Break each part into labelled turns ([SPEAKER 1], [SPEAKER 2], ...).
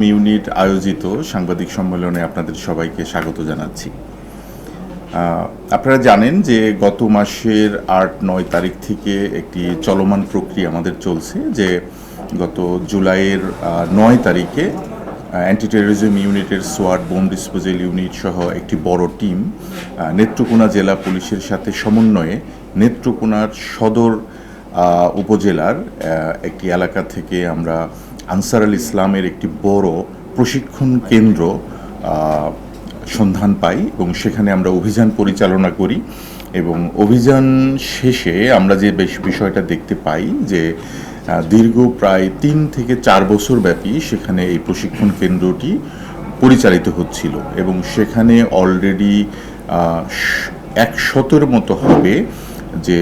[SPEAKER 1] Unit আয়োজিত সাংবাদিক সম্মেলনে আপনাদের সবাইকে স্বাগত জানাচ্ছি। আপনারা জানেন যে গত মাসের ৮-৯ তারিখ থেকে একটি চলমান প্রক্রিয়া আমাদের চলছে, যে গত জুলাইয়ের ৯ তারিখে অ্যান্টি টেরোরিজম ইউনিটের সোয়াট বোম ডিসপোজাল ইউনিট সহ একটি বড় টিম নেত্রকোনা জেলা পুলিশের সাথে সমন্বয়ে নেত্রকোনার সদর উপজেলার একটি এলাকা থেকে আমরা আনসার আল ইসলামের একটি বড় প্রশিক্ষণ কেন্দ্র সন্ধান পাই এবং সেখানে আমরা অভিযান পরিচালনা করি। এবং অভিযান শেষে আমরা যে বিষয়টা দেখতে পাই যে দীর্ঘ প্রায় ৩ থেকে ৪ বছর ব্যাপী সেখানে এই প্রশিক্ষণ কেন্দ্রটি পরিচালিত হচ্ছিল এবং সেখানে অলরেডি ১০০-র মতো হবে যে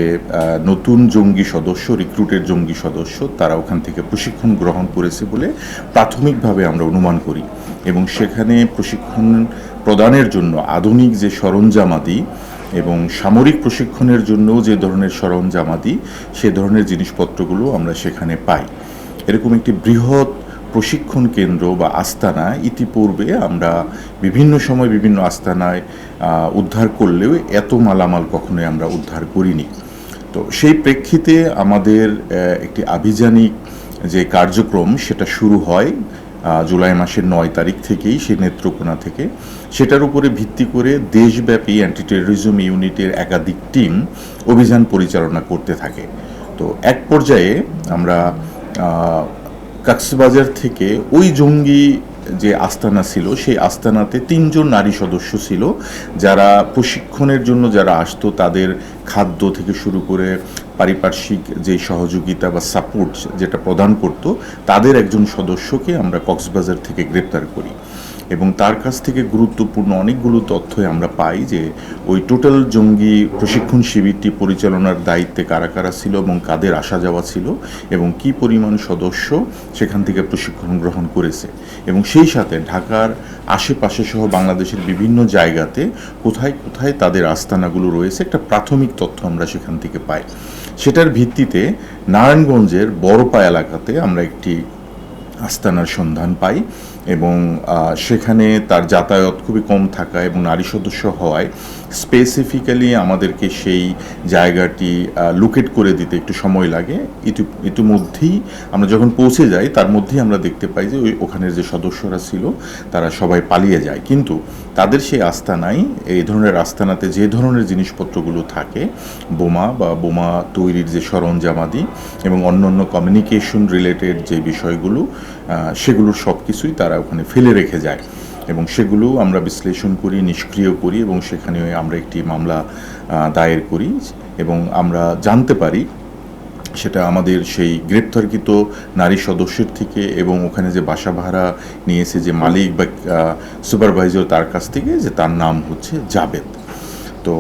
[SPEAKER 1] নতুন জঙ্গি সদস্য, রিক্রুটেড জঙ্গি সদস্য, তারা ওখান থেকে প্রশিক্ষণ গ্রহণ করেছে বলে প্রাথমিকভাবে আমরা অনুমান করি। এবং সেখানে প্রশিক্ষণ প্রদানের জন্য আধুনিক যে সরঞ্জামাদি এবং সামরিক প্রশিক্ষণের জন্য যে ধরনের সরঞ্জামাদি, সে ধরনের জিনিসপত্রগুলো আমরা সেখানে পাই। এরকম একটি বৃহৎ প্রশিক্ষণ কেন্দ্র বা আস্তানা ইতিপূর্বে আমরা বিভিন্ন সময় বিভিন্ন আস্তানায় উদ্ধার করলেও এত মালামাল কখনোই আমরা উদ্ধার করিনি। তো সেই প্রেক্ষিতে আমাদের একটি আভিযানিক যে কার্যক্রম সেটা শুরু হয় জুলাই মাসের ৯ তারিখ থেকেই, সে নেত্রকোনা থেকে। সেটার উপরে ভিত্তি করে দেশব্যাপী অ্যান্টি টেরোরিজম ইউনিটের একাধিক টিম অভিযান পরিচালনা করতে থাকে। তো এক পর্যায়ে আমরা কক্সবাজার থেকে ওই জঙ্গি যে আস্তানা ছিল, সেই আস্তানাতে ৩ জন নারী সদস্য ছিল, যারা প্রশিক্ষণের জন্য যারা আসতো তাদের খাদ্য থেকে শুরু করে পারিপার্শ্বিক যে সহযোগিতা বা সাপোর্ট যেটা প্রদান করত, তাদের একজন সদস্যকে আমরা কক্সবাজার থেকে গ্রেপ্তার করি। এবং তার কাছ থেকে গুরুত্বপূর্ণ অনেকগুলো তথ্যই আমরা পাই যে ওই টোটাল জঙ্গি প্রশিক্ষণ শিবিরটি পরিচালনার দায়িত্বে কারা কারা ছিল এবং কাদের আসা যাওয়া ছিল এবং কি পরিমাণ সদস্য সেখান থেকে প্রশিক্ষণ গ্রহণ করেছে, এবং সেই সাথে ঢাকার আশেপাশে সহ বাংলাদেশের বিভিন্ন জায়গাতে কোথায় কোথায় তাদের আস্তানাগুলো রয়েছে একটা প্রাথমিক তথ্য আমরা সেখান থেকে পাই। সেটার ভিত্তিতে নারায়ণগঞ্জের বড়পা এলাকাতে আমরা একটি আস্তানার সন্ধান পাই এবং সেখানে তার যাতায়াত খুবই কম থাকা এবং নারী সদস্য হওয়ায় স্পেসিফিক্যালি আমাদেরকে সেই জায়গাটি লোকেট করে দিতে একটু সময় লাগে। ইতিমধ্যেই আমরা যখন পৌঁছে যাই তার মধ্যেই আমরা দেখতে পাই যে ওখানের যে সদস্যরা ছিল তারা সবাই পালিয়ে যায়, কিন্তু তাদের সেই আস্তানায়, এই ধরনের আস্তানাতে যে ধরনের জিনিসপত্রগুলো থাকে, বোমা বা বোমা তৈরির যে সরঞ্জামাদি এবং অন্যান্য কমিউনিকেশন রিলেটেড যে বিষয়গুলো, সেগুলোর সব কিছুই তারা ওখানে ফেলে রেখে যায় এবং সেগুলো আমরা বিশ্লেষণ করি, নিষ্ক্রিয় করি এবং সেখানে আমরা একটি মামলা দায়ের করি এবং আমরা জানতে পারি সেটা আমাদের সেই গ্রেপ্তারকৃত নারী সদস্যের থেকে এবং ওখানে যে বাসা ভাড়া নিয়েছে যে মালিক বা সুপারভাইজার, তার কাছ থেকে, যে তার নাম হচ্ছে জাবেদ। তো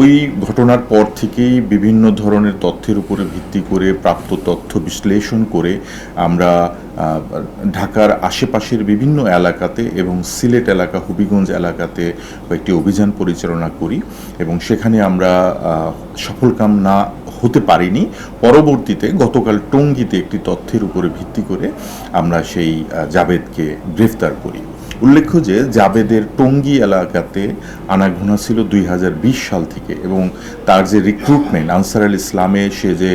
[SPEAKER 1] ওই ঘটনার পর থেকেই বিভিন্ন ধরনের তথ্যের উপরে ভিত্তি করে প্রাপ্ত তথ্য বিশ্লেষণ করে আমরা ঢাকার আশেপাশের বিভিন্ন এলাকাতে এবং সিলেট এলাকা, হবিগঞ্জ এলাকাতে কয়েকটি অভিযান পরিচালনা করি এবং সেখানে আমরা সফলকাম না হতে পারিনি। পরবর্তীতে গতকাল টঙ্গীতে একটি তথ্যের উপরে ভিত্তি করে আমরা সেই জাবেদকে গ্রেফতার করি। উল্লেখ্য যে জাবেদের টঙ্গী এলাকাতে আনাগোনা ছিল ২০২০ সাল থেকে এবং তার যে রিক্রুটমেন্ট আনসার আল ইসলামে সে যে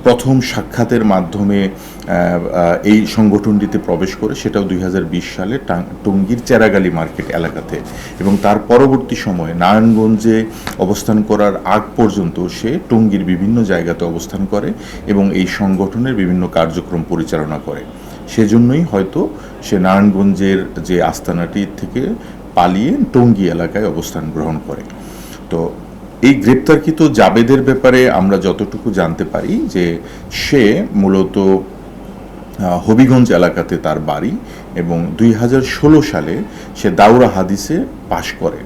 [SPEAKER 1] প্রথম সাক্ষাতের মাধ্যমে এই সংগঠনটিতে প্রবেশ করে, সেটাও ২০২০ সালে টঙ্গীর চেরাগালি মার্কেট এলাকাতে, এবং তার পরবর্তী সময়ে নারায়ণগঞ্জে অবস্থান করার আগ পর্যন্ত সে টঙ্গীর বিভিন্ন জায়গাতে অবস্থান করে এবং এই সংগঠনের বিভিন্ন কার্যক্রম পরিচালনা করে। সেজন্যই হয়তো সে নারায়ণগঞ্জের যে আস্তানাটি থেকে পালিয়ে টঙ্গী এলাকায় অবস্থান গ্রহণ করে। তো এই গ্রেপ্তারকৃত জাবেদের ব্যাপারে আমরা যতটুকু জানতে পারি যে সে মূলত হবিগঞ্জ এলাকাতে তার বাড়ি এবং ২০১৬ সালে সে দাউরা হাদিসে পাশ করে।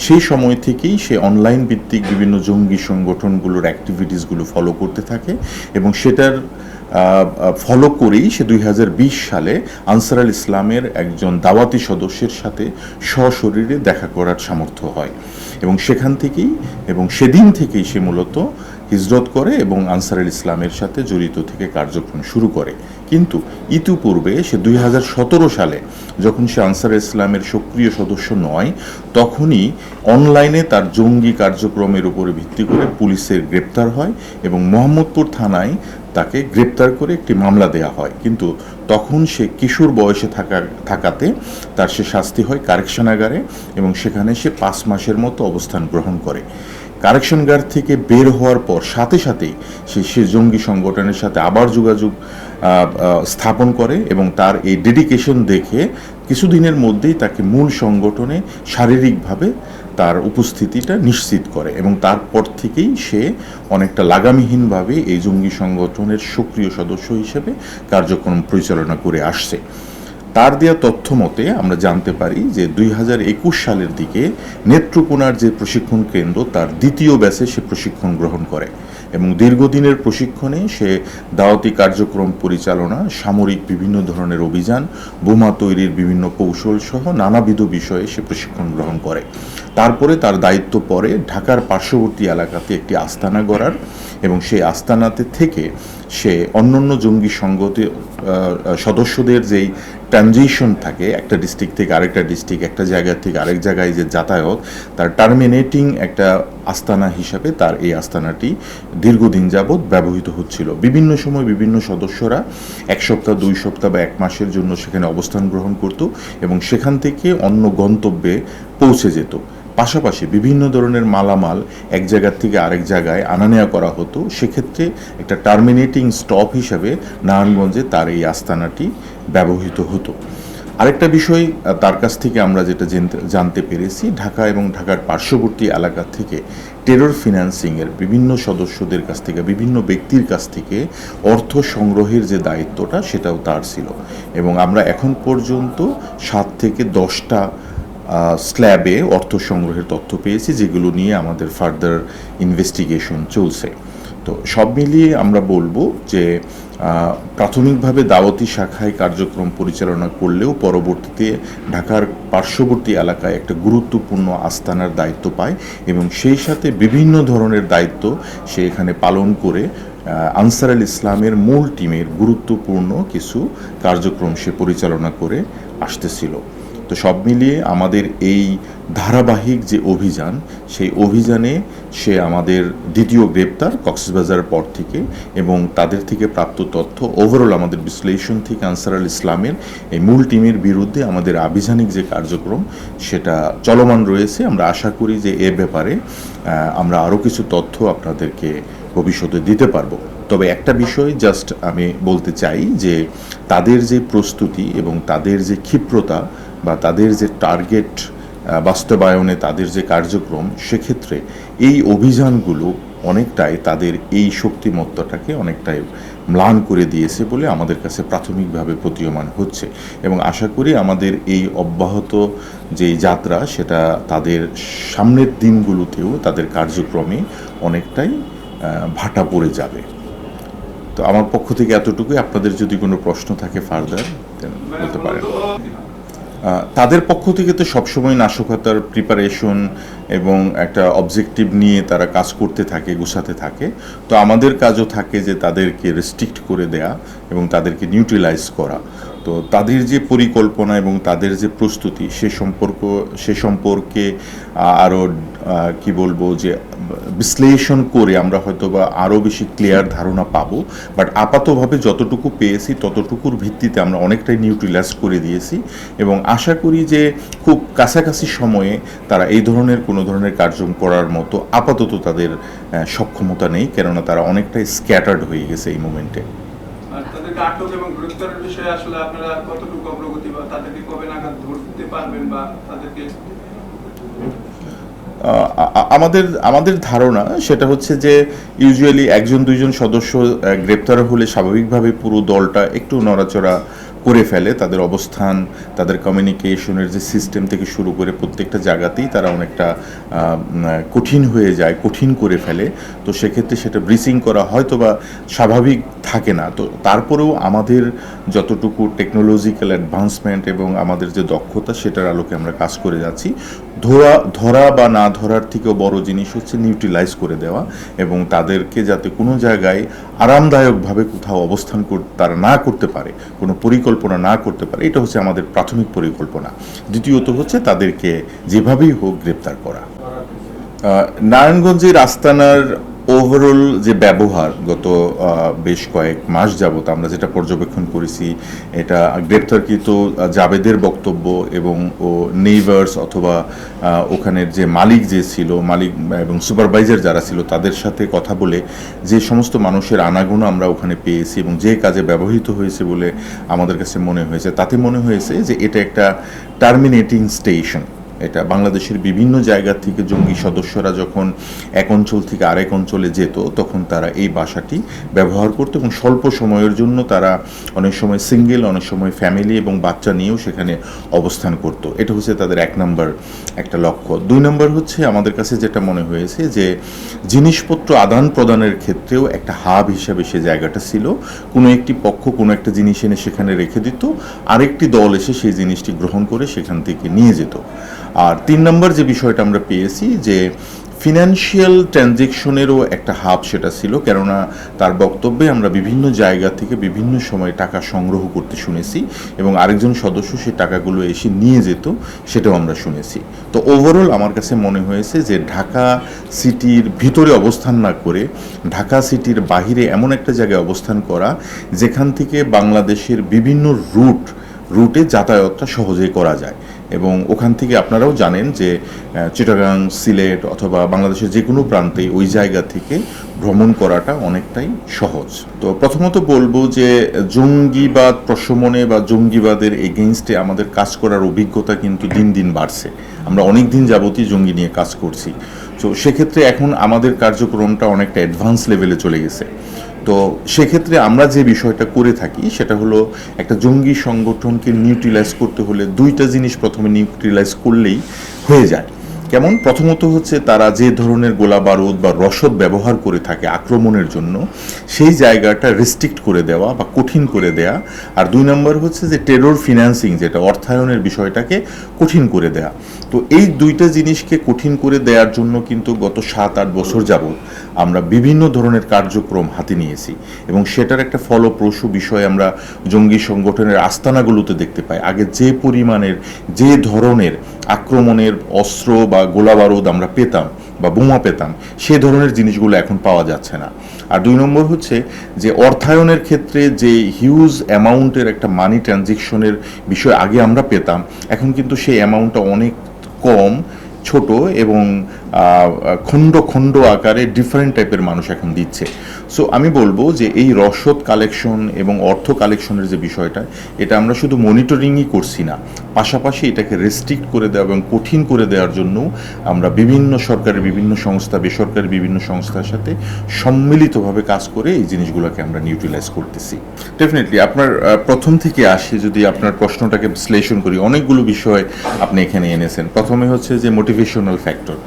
[SPEAKER 1] সেই সময় থেকেই সে অনলাইন ভিত্তিক বিভিন্ন জঙ্গি সংগঠনগুলোর অ্যাক্টিভিটিসগুলো ফলো করতে থাকে এবং সেটার ফলো করেই সে ২০২০ সালে আনসার আল ইসলামের একজন দাওয়াতি সদস্যের সাথে সশরীরে দেখা করার সামর্থ্য হয় এবং সেখান থেকেই এবং সেদিন থেকেই সে মূলত হিজরত করে এবং আনসার আল ইসলামের সাথে জড়িত থেকে কার্যক্রম শুরু করে কিন্তু ইতিপূর্বে সে 2017 সালে যখন সে আনসার ইসলামের সক্রিয় সদস্য নয়, তখনই অনলাইনে তার জঙ্গি কার্যক্রমের উপরে ভিত্তি করে পুলিশের গ্রেপ্তার হয় এবং মোহাম্মদপুর থানায় তাকে গ্রেপ্তার করে একটি মামলা দেয়া হয়। কিন্তু তখন সে কিশোর বয়সে থাকাতে তার সে শাস্তি হয় কারেকশনাগারে এবং সেখানে সে 5 মাসের মতো অবস্থান গ্রহণ করে। কারেকশনগার থেকে বের হওয়ার পর সাথে সাথেই সে জঙ্গি সংগঠনের সাথে আবার যোগাযোগ স্থাপন করে এবং তার এই ডেডিকেশন দেখে কিছুদিনের মধ্যেই তাকে মূল সংগঠনে শারীরিকভাবে তার উপস্থিতিটা নিশ্চিত করে এবং তারপর থেকেই সে অনেকটা লাগামহীনভাবে এই জঙ্গি সংগঠনের সক্রিয় সদস্য হিসেবে কার্যক্রম পরিচালনা করে আসছে। তার দেওয়া তথ্য মতে আমরা জানতে পারি যে 2021 সালের দিকে নেত্রকোনার যে প্রশিক্ষণ কেন্দ্র তার দ্বিতীয় ব্যাচে সে প্রশিক্ষণ গ্রহণ করে এবং দীর্ঘদিনের প্রশিক্ষণে সে দাওয়াতি কার্যক্রম পরিচালনা, সামরিক বিভিন্ন ধরনের অভিযান, বোমা তৈরির বিভিন্ন কৌশল সহ নানাবিধ বিষয়ে সে প্রশিক্ষণ গ্রহণ করে। তারপরে তার দায়িত্ব পড়ে ঢাকার পার্শ্ববর্তী এলাকাতে একটি আস্তানা গড়ার এবং সেই আস্তানাতে থেকে সে অন্যান্য জঙ্গি সংগঠে সদস্যদের যেই ট্রানজিশন থাকে একটা ডিস্ট্রিক্ট থেকে আরেকটা ডিস্ট্রিক্ট, একটা জায়গা থেকে আরেক জায়গায় যে যাতায়াত, তার টার্মিনেটিং একটা আস্তানা হিসাবে তার এই আস্তানাটি দীর্ঘদিন যাবৎ ব্যবহৃত হচ্ছিল। বিভিন্ন সময় বিভিন্ন সদস্যরা 1 সপ্তাহ, 2 সপ্তাহ বা 1 মাসের জন্য সেখানে অবস্থান গ্রহণ করত এবং সেখান থেকে অন্য গন্তব্যে পৌঁছে যেত। পাশাপাশি বিভিন্ন ধরনের মালামাল এক জায়গার থেকে আরেক জায়গায় আনা নেওয়া করা হতো। সেক্ষেত্রে একটা টার্মিনেটিং স্টপ হিসাবে নারায়ণগঞ্জে তার এই আস্তানাটি ব্যবহৃত হতো। আরেকটা বিষয় তার কাছ থেকে আমরা যেটা জানতে পেরেছি, ঢাকা এবং ঢাকার পার্শ্ববর্তী এলাকা থেকে টেরর ফিন্যান্সিংয়ের বিভিন্ন সদস্যদের কাছ থেকে, বিভিন্ন ব্যক্তির কাছ থেকে অর্থ সংগ্রহের যে দায়িত্বটা সেটাও তার ছিল এবং আমরা এখন পর্যন্ত 7 থেকে 10টা স্ল্যাবে অর্থ সংগ্রহের তথ্য পেয়েছি, যেগুলো নিয়ে আমাদের ফার্দার ইনভেস্টিগেশন চলছে। তো সব মিলিয়ে আমরা বলবো যে প্রাথমিকভাবে দাওয়াতি শাখায় কার্যক্রম পরিচালনা করলেও পরবর্তীতে ঢাকার পার্শ্ববর্তী এলাকায় একটা গুরুত্বপূর্ণ আস্তানার দায়িত্ব পায় এবং সেই সাথে বিভিন্ন ধরনের দায়িত্ব সে এখানে পালন করে আনসার আল ইসলামের মূল টিমের গুরুত্বপূর্ণ কিছু কার্যক্রম সে পরিচালনা করে আসতেছিল। তো সব মিলিয়ে আমাদের এই ধারাবাহিক যে অভিযান, সেই অভিযানে সে আমাদের দ্বিতীয় গ্রেপ্তার কক্সবাজারের পর থেকে এবং তাদের থেকে প্রাপ্ত তথ্য ওভারঅল আমাদের বিশ্লেষণ থেকে আনসার আল ইসলামের এই মূল টিমের বিরুদ্ধে আমাদের আভিযানিক যে কার্যক্রম সেটা চলমান রয়েছে। আমরা আশা করি যে এ ব্যাপারে আমরা আরও কিছু তথ্য আপনাদেরকে ভবিষ্যতে দিতে পারবো। তবে একটা বিষয় জাস্ট আমি বলতে চাই যে তাদের যে প্রস্তুতি এবং তাদের যে ক্ষিপ্রতা বা তাদের যে টার্গেট বাস্তবায়নে তাদের যে কার্যক্রম, সেক্ষেত্রে এই অভিযানগুলো অনেকটাই তাদের এই শক্তিমত্তাটাকে অনেকটাই ম্লান করে দিয়েছে বলে আমাদের কাছে প্রাথমিকভাবে প্রতীয়মান হচ্ছে এবং আশা করি আমাদের এই অব্যাহত যেই যাত্রা সেটা তাদের সামনের দিনগুলোতেও তাদের কার্যক্রমে অনেকটাই ভাটা পড়ে যাবে। তো আমার পক্ষ থেকে এতটুকুই। আপনাদের যদি কোনো প্রশ্ন থাকে ফার্দার বলতে পারেন। তাদের পক্ষ থেকে তো সবসময় নাশকতার প্রিপারেশন এবং একটা অবজেক্টিভ নিয়ে তারা কাজ করতে থাকে, গুছাতে থাকে। তো আমাদের কাজও থাকে যে তাদেরকে রেস্ট্রিক্ট করে দেয়া এবং তাদেরকে নিউট্রালাইজ করা। তো তাদের যে পরিকল্পনা এবং তাদের যে প্রস্তুতি সে সম্পর্কে আরও কি বলবো যে বিশ্লেষণ করে আমরা হয়তো বা আরও বেশি ক্লিয়ার ধারণা পাবো। বাট আপাতভাবে যতটুকু পেয়েছি ততটুকুর ভিত্তিতে আমরা অনেকটাই নিউট্রালাইজ করে দিয়েছি এবং আশা করি যে খুব কাছাকাছি সময়ে তারা এই ধরনের কোনো ধরনের কার্যক্রম করার মতো আপাতত তাদের সক্ষমতা নেই, কেননা তারা অনেকটাই স্ক্যাটার্ড হয়ে গেছে এই মোমেন্টে।
[SPEAKER 2] তাদেরকে আটক এবং গ্রেফতারের বিষয়ে আসলে আপনারা কতটুকু অগ্রগতি বা তাদেরকে কবে নাগাদ ধরতে পারবেন বা তাদেরকে
[SPEAKER 1] আমাদের ধারণা সেটা হচ্ছে যে ইউজুয়ালি 1-2জন সদস্য গ্রেপ্তার হলে স্বাভাবিকভাবে পুরো দলটা একটু নড়াচড়া করে ফেলে। তাদের অবস্থান, তাদের কমিউনিকেশনের যে সিস্টেম থেকে শুরু করে প্রত্যেকটা জায়গাতেই তারা অনেকটা কঠিন হয়ে যায়, কঠিন করে ফেলে। তো সেক্ষেত্রে সেটা ব্রিচিং করা হয়তো বা স্বাভাবিক থাকে না। তো তারপরেও আমাদের যতটুকু টেকনোলজিক্যাল অ্যাডভান্সমেন্ট এবং আমাদের যে দক্ষতা সেটার আলোকে আমরা কাজ করে যাচ্ছি। ধরা বা না ধরার থেকেও বড় জিনিস হচ্ছে নিউট্রালাইজ করে দেওয়া এবং তাদেরকে যাতে কোনো জায়গায় আরামদায়কভাবে কোথাও অবস্থান তারা না করতে পারে, কোনো পরিকল্পনা না করতে পারে, এটা হচ্ছে আমাদের প্রাথমিক পরিকল্পনা। দ্বিতীয়ত হচ্ছে তাদেরকে যেভাবেই হোক গ্রেপ্তার করা। নারায়ণগঞ্জের আস্তানার ওভারঅল যে ব্যবহার গত বেশ কয়েক মাস যাবত আমরা যেটা পর্যবেক্ষণ করেছি, এটা গ্রেপ্তারকৃত জাবেদের বক্তব্য এবং ও নেইবার্স অথবা ওখানের যে মালিক যে ছিল, মালিক এবং সুপারভাইজার যারা ছিল তাদের সাথে কথা বলে যে সমস্ত মানুষের আনাগোনা আমরা ওখানে পেয়েছি এবং যে কাজে ব্যবহৃত হয়েছে বলে আমাদের কাছে মনে হয়েছে, তাতে মনে হয়েছে যে এটা একটা টার্মিনেটিং স্টেশন। এটা বাংলাদেশের বিভিন্ন জায়গা থেকে জঙ্গি সদস্যরা যখন এক অঞ্চল থেকে আরেক অঞ্চলে যেত তখন তারা এই বাসাটি ব্যবহার করতো এবং স্বল্প সময়ের জন্য তারা অনেক সময় সিঙ্গেল, অনেক সময় ফ্যামিলি এবং বাচ্চা নিয়েও সেখানে অবস্থান করত। এটা হচ্ছে তাদের এক নম্বর একটা লক্ষ্য। দুই নম্বর হচ্ছে আমাদের কাছে যেটা মনে হয়েছে যে জিনিসপত্র আদান প্রদানের ক্ষেত্রেও একটা হাব হিসাবে সে জায়গাটা ছিল। কোনো একটি পক্ষ কোনো একটা জিনিস এনে সেখানে রেখে দিত, আরেকটি দল এসে সেই জিনিসটি গ্রহণ করে সেখান থেকে নিয়ে যেত। আর তিন নম্বর যে বিষয়টা আমরা পেয়েছি যে ফিনান্সিয়াল ট্রানজেকশনেরও একটা হাব সেটা ছিল, কেননা তার বক্তব্যে আমরা বিভিন্ন জায়গা থেকে বিভিন্ন সময় টাকা সংগ্রহ করতে শুনেছি এবং আরেকজন সদস্য সেই টাকাগুলো এসে নিয়ে যেত, সেটাও আমরা শুনেছি। তো ওভারঅল আমার কাছে মনে হয়েছে যে ঢাকা সিটির ভিতরে অবস্থান না করে ঢাকা সিটির বাহিরে এমন একটা জায়গায় অবস্থান করা যেখান থেকে বাংলাদেশের বিভিন্ন রুটে যাতায়াতটা সহজেই করা যায়। এবং ওখান থেকে আপনারাও জানেন যে চিটাগাং, সিলেট অথবা বাংলাদেশের যে কোনো প্রান্তে ওই জায়গা থেকে ভ্রমণ করাটা অনেকটাই সহজ। তো প্রথমত বলবো যে জঙ্গিবাদ প্রশমনে বা জঙ্গিবাদের এগেইনস্টে আমাদের কাজ করার অভিজ্ঞতা কিন্তু দিন দিন বাড়ছে। আমরা অনেক দিন যাবতই জঙ্গি নিয়ে কাজ করছি। তো সেক্ষেত্রে এখন আমাদের কার্যক্রমটা অনেকটা অ্যাডভান্স লেভেলে চলে গেছে। তো সেক্ষেত্রে আমরা যে বিষয়টা করে থাকি সেটা হলো একটা জঙ্গি সংগঠনকে নিউট্রিলাইজ করতে হলে দুইটা জিনিস প্রথমে নিউট্রিলাইজ করলেই হয়ে যায়। কেমন? প্রথমত হচ্ছে তারা যে ধরনের গোলা বারুদ বা রসদ ব্যবহার করে থাকে আক্রমণের জন্য সেই জায়গাটা রেস্ট্রিক্ট করে দেওয়া বা কঠিন করে দেয়া। আর দুই নম্বর হচ্ছে যে টেরর ফিন্যান্সিং, যেটা অর্থায়নের বিষয়টাকে কঠিন করে দেয়া। তো এই দুইটা জিনিসকে কঠিন করে দেওয়ার জন্য কিন্তু গত 7-8 বছর যাবত আমরা বিভিন্ন ধরনের কার্যক্রম হাতে নিয়েছি এবং সেটার একটা ফলপ্রসূ বিষয় আমরা জঙ্গি সংগঠনের আস্তানাগুলোতে দেখতে পাই। আগে যে পরিমাণের যে ধরনের আক্রমণের অস্ত্র বা গোলাবারুদ আমরা পেতাম বা বোমা পেতাম, সে ধরনের জিনিসগুলো এখন পাওয়া যাচ্ছে না। আর দুই নম্বর হচ্ছে যে অর্থায়নের ক্ষেত্রে যে হিউজ অ্যামাউন্টের একটা মানি ট্রানজেকশনের বিষয় আগে আমরা পেতাম, এখন কিন্তু সেই অ্যামাউন্টটা অনেক কম, ছোট এবং খণ্ড খণ্ড আকারে ডিফারেন্ট টাইপের মানুষ এখন দিচ্ছে। সো আমি বলবো যে এই রসদ কালেকশন এবং অর্থ কালেকশনের যে বিষয়টা, এটা আমরা শুধু মনিটরিংই করছি না, পাশাপাশি এটাকে রেস্ট্রিক্ট করে দেওয়া এবং কঠিন করে দেওয়ার জন্য আমরা বিভিন্ন সরকারের বিভিন্ন সংস্থা, বেসরকারি বিভিন্ন সংস্থার সাথে সম্মিলিতভাবে কাজ করে এই জিনিসগুলোকে আমরা নিউট্রিলাইজ করতেছি। ডেফিনেটলি আপনার প্রথম থেকে আসি, যদি আপনার প্রশ্নটাকে বিশ্লেষণ করি, অনেকগুলো বিষয় আপনি এখানে এনেছেন। প্রথমে হচ্ছে যে মোটিভেশনাল ফ্যাক্টর,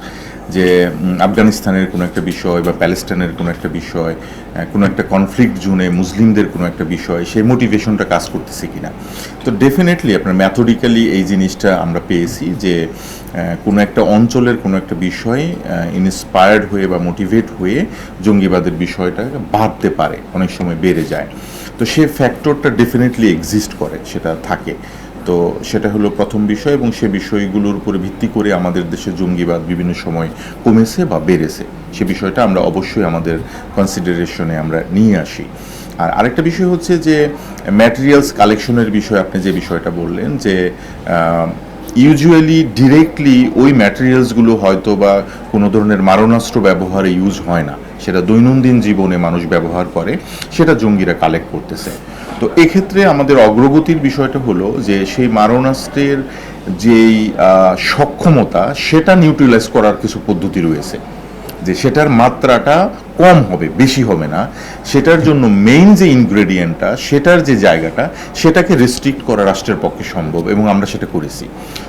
[SPEAKER 1] যে আফগানিস্তানের কোনো একটা বিষয় বা প্যালেস্টাইনের কোনো একটা বিষয়, কোনো একটা কনফ্লিক্ট জোনে মুসলিমদের কোনো একটা বিষয়, সেই মোটিভেশনটা কাজ করতেছে কিনা। তো ডেফিনেটলি আপনার ম্যাথডিক্যালি এই জিনিসটা আমরা পেয়েছি যে কোনো একটা অঞ্চলের কোনো একটা বিষয় ইন্সপায়ার্ড হয়ে বা মোটিভেট হয়ে জঙ্গিবাদের বিষয়টা বাড়তে পারে, অনেক সময় বেড়ে যায়। তো সে ফ্যাক্টরটা ডেফিনেটলি এক্সিস্ট করে, সেটা থাকে। তো সেটা হলো প্রথম বিষয় এবং সে বিষয়গুলোর উপরে ভিত্তি করে আমাদের দেশে জঙ্গিবাদ বিভিন্ন সময় কমেছে বা বেড়েছে, সে বিষয়টা আমরা অবশ্যই আমাদের কনসিডারেশনে আমরা নিয়ে আসি। আর আরেকটা বিষয় হচ্ছে যে ম্যাটেরিয়ালস কালেকশনের বিষয়, আপনি যে বিষয়টা বললেন যে ইউজুয়ালি ডিরেক্টলি ওই ম্যাটেরিয়ালসগুলো হয়তো বা কোনো ধরনের মারণাস্ত্র ব্যবহারে ইউজ হয় না, সেটা দৈনন্দিন জীবনে মানুষ ব্যবহার করে, সেটা জঙ্গিরা কালেক্ট করতেছে। তো এক্ষেত্রে আমাদের অগ্রগতির বিষয়টা হলো যে সেই মারণাস্ত্রের যেই সক্ষমতা, সেটা নিউট্রিলাইজ করার কিছু পদ্ধতি রয়েছে, যে সেটার মাত্রাটা কম হবে, বেশি হবে না। সেটার জন্য মেইন যে ইনগ্রেডিয়েন্টটা, সেটার যে জায়গাটা, সেটাকে রেস্ট্রিক্ট করা রাষ্ট্রের পক্ষে সম্ভব এবং আমরা সেটা করেছি।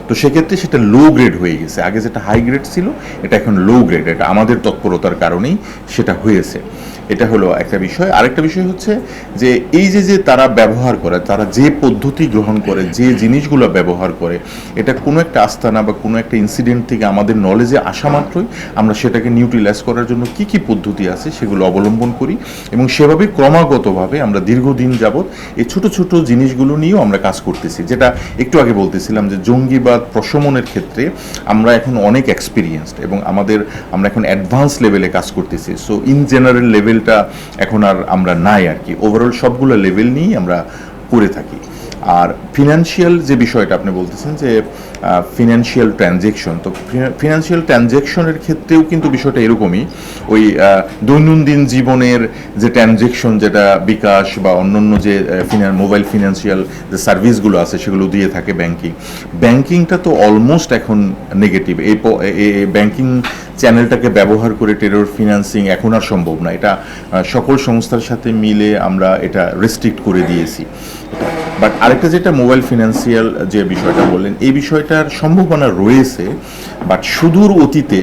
[SPEAKER 1] তো সেক্ষেত্রে সেটা লো গ্রেড হয়ে গেছে। আগে যেটা হাই গ্রেড ছিল, এটা এখন লো গ্রেড। এটা আমাদের তৎপরতার কারণেই সেটা হয়েছে। এটা হলো একটা বিষয়। আরেকটা বিষয় হচ্ছে যে এই যে তারা ব্যবহার করে, তারা যে পদ্ধতি গ্রহণ করে, যে জিনিসগুলো ব্যবহার করে, এটা কোনো একটা আস্তানা বা কোনো একটা ইনসিডেন্ট থেকে আমাদের নলেজে আসা মাত্রই আমরা সেটাকে নিউট্রিলাইজ করার জন্য কি কি পদ্ধতি আছে সেগুলো অবলম্বন করি, এবং সেভাবে ক্রমাগতভাবে আমরা দীর্ঘদিন যাবৎ এই ছোট ছোট জিনিসগুলো নিয়েও আমরা কাজ করতেছি। যেটা একটু আগে বলতেছিলাম যে জঙ্গিবাদ প্রশমনের ক্ষেত্রে আমরা এখন অনেক এক্সপিরিয়েন্সড, এবং আমরা এখন অ্যাডভান্স লেভেলে কাজ করতেছি। সো ইন জেনারেল লেভেলটা এখন আর আমরা নাই আর কি, ওভারঅল সবগুলো লেভেল নিয়েই আমরা করে থাকি। আর ফিনান্সিয়াল যে বিষয়টা আপনি বলতেছেন যে ফিনান্সিয়াল ট্রানজ্যাকশন, তো ফিনান্সিয়াল ট্রানজ্যাকশনের ক্ষেত্রেও কিন্তু বিষয়টা এরকমই। ওই দৈনন্দিন জীবনের যে ট্রানজ্যাকশন, যেটা বিকাশ বা অন্যান্য যে মোবাইল ফিনান্সিয়াল যে সার্ভিসগুলো আছে সেগুলো দিয়ে থাকে ব্যাংকিংটা তো অলমোস্ট এখন নেগেটিভ। এই ব্যাংকিং চ্যানেলটাকে ব্যবহার করে টেরর ফিনান্সিং এখন আর সম্ভব না। এটা সকল সংস্থার সাথে মিলে আমরা এটা রেস্ট্রিক্ট করে দিয়েছি। বাট আরেকটা যেটা মোবাইল ফিনান্সিয়াল যে বিষয়টা বললেন, এই বিষয়টার সম্ভাবনা রয়েছে, বাট সুদূর অতীতে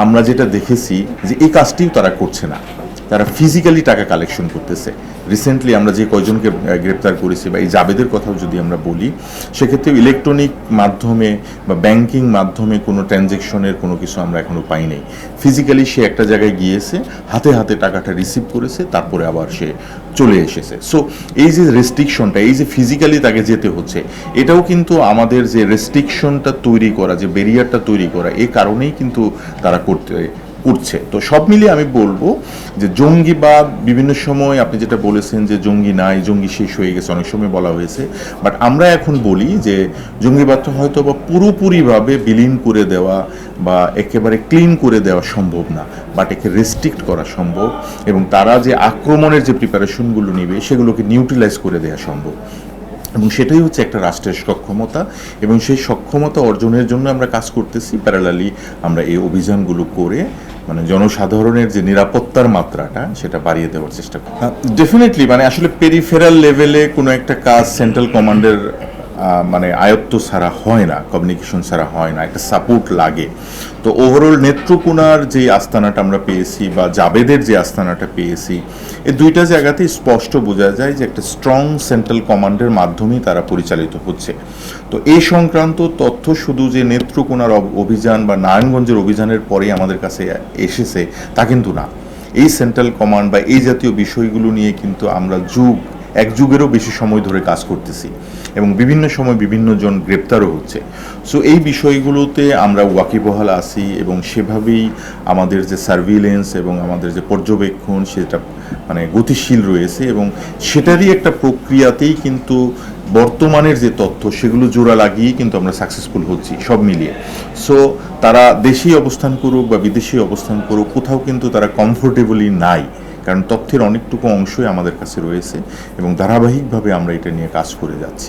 [SPEAKER 1] আমরা যেটা দেখেছি যে এই কাজটিও তারা করছে না, তারা ফিজিক্যালি টাকা কালেকশন করতেছে। রিসেন্টলি আমরা যে কয়জনকে গ্রেপ্তার করেছি, বা এই জাবেদের কথাও যদি আমরা বলি, সেক্ষেত্রে ইলেকট্রনিক মাধ্যমে বা ব্যাংকিং মাধ্যমে কোনো ট্রানজ্যাকশনের কোনো কিছু আমরা এখনও পাই নাই। ফিজিক্যালি সে একটা জায়গায় গিয়েছে, হাতে হাতে টাকাটা রিসিভ করেছে, তারপরে আবার সে চলে এসেছে। সো এই যে রেস্ট্রিকশনটা, এই যে ফিজিক্যালি তাকে যেতে হচ্ছে, এটাও কিন্তু আমাদের যে রেস্ট্রিকশনটা তৈরি করা, যে ব্যারিয়ারটা তৈরি করা, এই কারণেই কিন্তু তারা করছে। তো সব মিলিয়ে আমি বলবো যে জঙ্গিবাদ বিভিন্ন সময় আপনি যেটা বলেছেন যে জঙ্গি নাই, জঙ্গি শেষ হয়ে গেছে, অনেক সময় বলা হয়েছে। বাট আমরা এখন বলি যে জঙ্গিবাদটা হয়তো বা পুরোপুরিভাবে বিলীন করে দেওয়া বা একেবারে ক্লিন করে দেওয়া সম্ভব না, বাট একে রেস্ট্রিক্ট করা সম্ভব, এবং তারা যে আক্রমণের যে প্রিপারেশনগুলো নেবে সেগুলোকে নিউট্রিলাইজ করে দেওয়া সম্ভব। এবং সেটাই হচ্ছে একটা রাষ্ট্রের সক্ষমতা, এবং সেই সক্ষমতা অর্জনের জন্য আমরা কাজ করতেছি। প্যারালালি আমরা এই অভিযানগুলো করে মানে জনসাধারণের যে নিরাপত্তার মাত্রাটা সেটা বাড়িয়ে দেওয়ার চেষ্টা করি। ডেফিনেটলি মানে আসলে পেরিফেরাল লেভেলে কোনো একটা কাজ সেন্ট্রাল কমান্ডের মানে আয়ত্ত ছাড়া হয় না, কমিউনিকেশন ছাড়া হয় না, একটা সাপোর্ট লাগে। তো ওভারঅল নেত্রকোনার যে আস্তানাটা আমরা পেয়েছি বা জাবেদের যে আস্তানাটা পেয়েছি, এই দুইটা জায়গাতেই স্পষ্ট বোঝা যায় যে একটা স্ট্রং সেন্ট্রাল কমান্ডের মাধ্যমেই তারা পরিচালিত হচ্ছে। তো এই সংক্রান্ত তথ্য শুধু যে নেত্রকোনার অভিযান বা নারায়ণগঞ্জের অভিযানের পরেই আমাদের কাছে এসেছে তা কিন্তু না। এই সেন্ট্রাল কমান্ড বা এই জাতীয় বিষয়গুলো নিয়ে কিন্তু আমরা এক যুগেরও বেশি সময় ধরে কাজ করতেছি, এবং বিভিন্ন সময় বিভিন্ন জন গ্রেপ্তারও হচ্ছে। সো এই বিষয়গুলোতে আমরা ওয়াকিবহাল আছি, এবং সেভাবেই আমাদের যে সার্ভিলেন্স এবং আমাদের যে পর্যবেক্ষণ সেটা মানে গতিশীল রয়েছে, এবং সেটারই একটা প্রক্রিয়াতেই কিন্তু বর্তমানের যে তথ্য সেগুলো জোড়া লাগিয়েই কিন্তু আমরা সাকসেসফুল হচ্ছি সব মিলিয়ে। সো তারা দেশেই অবস্থান করুক বা বিদেশে অবস্থান করুক, কোথাও কিন্তু তারা কমফোর্টেবলি নাই, কারণ তথ্যের অনেকটুকু অংশই আমাদের কাছে রয়েছে, এবং ধারাবাহিকভাবে আমরা এটা নিয়ে কাজ করে যাচ্ছি।